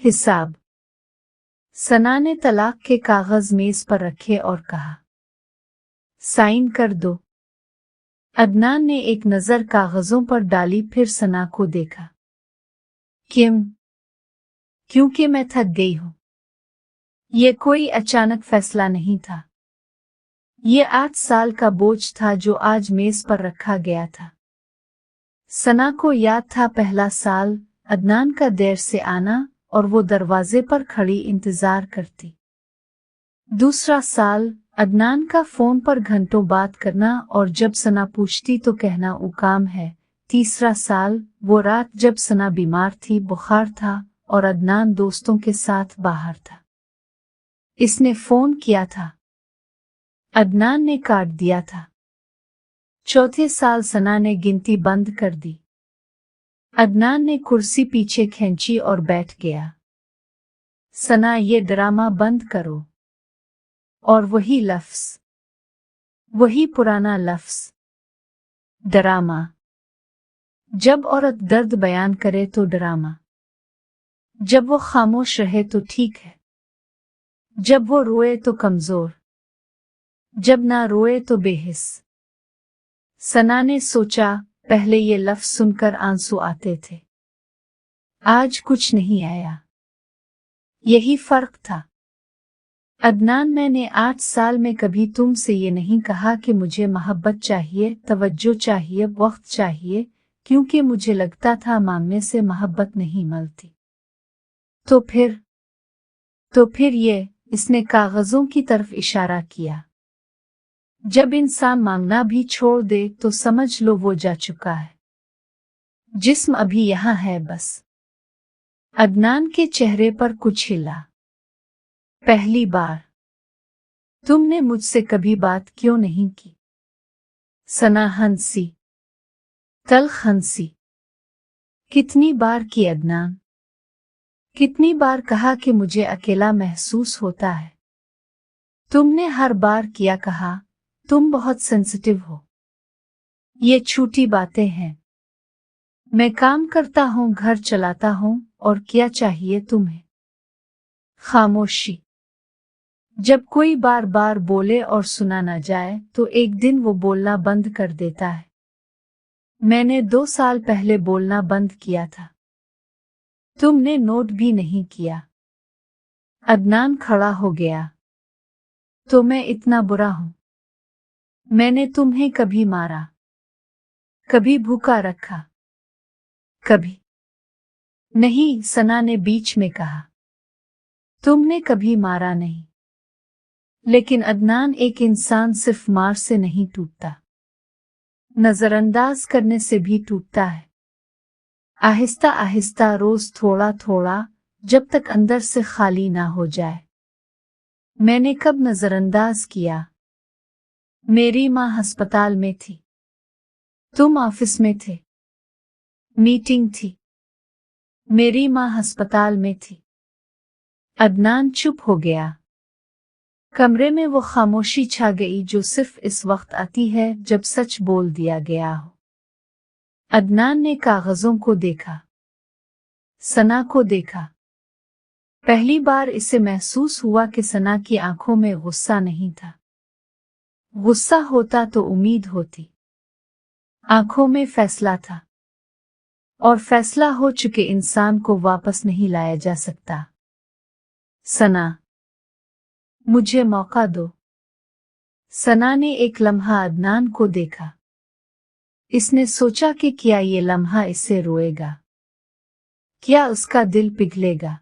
हिसाब। सना ने तलाक के कागज मेज पर रखे और कहा, साइन कर दो। अदनान ने एक नजर कागजों पर डाली, फिर सना को देखा। क्यों? क्योंकि मैं थक गई हूं। ये कोई अचानक फैसला नहीं था। ये 8 साल का बोझ था जो आज मेज पर रखा गया था। सना को याद था पहला साल, अदनान का देर से आना और वो दरवाजे पर खड़ी इंतजार करती। दूसरा साल, अदनान का फोन पर घंटों बात करना और जब सना पूछती तो कहना वो काम है। तीसरा साल, वो रात जब सना बीमार थी, बुखार था और अदनान दोस्तों के साथ बाहर था। इसने फोन किया था, अदनान ने काट दिया था। चौथे साल सना ने गिनती बंद कर दी। अदनान ने कुर्सी पीछे खींची और बैठ गया। सना, ये ड्रामा बंद करो। और वही लफ्ज, वही पुराना लफ्ज, ड्रामा। जब औरत दर्द बयान करे तो ड्रामा, जब वो खामोश रहे तो ठीक है, जब वो रोए तो कमजोर, जब ना रोए तो बेहिस। सना ने सोचा, पहले ये लफ्ज सुनकर आंसू आते थे, आज कुछ नहीं आया। यही फर्क था। अदनान, मैंने 8 साल में कभी तुमसे ये नहीं कहा कि मुझे मोहब्बत चाहिए, तवज्जो चाहिए, वक्त चाहिए, क्योंकि मुझे लगता था मांगने से मोहब्बत नहीं मिलती। तो फिर ये, इसने कागजों की तरफ इशारा किया। जब इंसान मांगना भी छोड़ दे तो समझ लो वो जा चुका है। जिस्म अभी यहाँ है बस। अदनान के चेहरे पर कुछ हिला। पहली बार। तुमने मुझसे कभी बात क्यों नहीं की? सना हंसी, तल्ख हंसी। कितनी बार की अदनान? कितनी बार कहा कि मुझे अकेला महसूस होता है? तुमने हर बार किया कहा, तुम बहुत सेंसिटिव हो। ये छोटी बातें हैं। मैं काम करता हूँ, घर चलाता हूँ, और क्या चाहिए तुम्हें? खामोशी। जब कोई बार बार बोले और सुना न जाए तो एक दिन वो बोलना बंद कर देता है। मैंने 2 साल पहले बोलना बंद किया था। तुमने नोट भी नहीं किया। अदनान खड़ा हो गया। तो मैं इतना बुरा हूं? मैंने तुम्हें कभी मारा? कभी भूखा रखा? कभी नहीं, सना ने बीच में कहा। तुमने कभी मारा नहीं। लेकिन अदनान, एक इंसान सिर्फ मार से नहीं टूटता, नजरअंदाज करने से भी टूटता है। आहिस्ता आहिस्ता, रोज थोड़ा थोड़ा, जब तक अंदर से खाली ना हो जाए। मैंने कब नजरअंदाज किया? मेरी माँ अस्पताल में थी, तुम ऑफिस में थे, मीटिंग थी, मेरी माँ अस्पताल में थी। अदनान चुप हो गया। कमरे में वो खामोशी छा गई जो सिर्फ इस वक्त आती है जब सच बोल दिया गया हो। अदनान ने कागजों को देखा, सना को देखा। पहली बार इसे महसूस हुआ कि सना की आंखों में गुस्सा नहीं था। गुस्सा होता तो उम्मीद होती। आंखों में फैसला था, और फैसला हो चुके इंसान को वापस नहीं लाया जा सकता। सना, मुझे मौका दो। सना ने एक लम्हा अदनान को देखा। इसने सोचा कि क्या ये लम्हा इससे रोएगा, क्या उसका दिल पिघलेगा।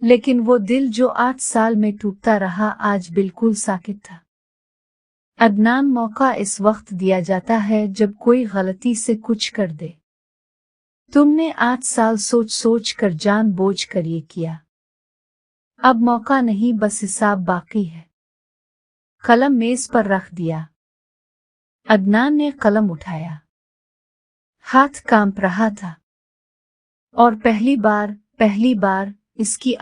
लेकिन वो दिल जो 8 साल में टूटता रहा, आज बिल्कुल साकित था। अदनान, मौका इस वक्त दिया जाता है जब कोई गलती से कुछ कर दे। तुमने 8 साल सोच सोच कर जानबूझ कर ये किया। अब मौका नहीं, बस हिसाब बाकी है। कलम मेज पर रख दिया। अदनान ने कलम उठाया। हाथ कांप रहा था। और पहली बार इसकी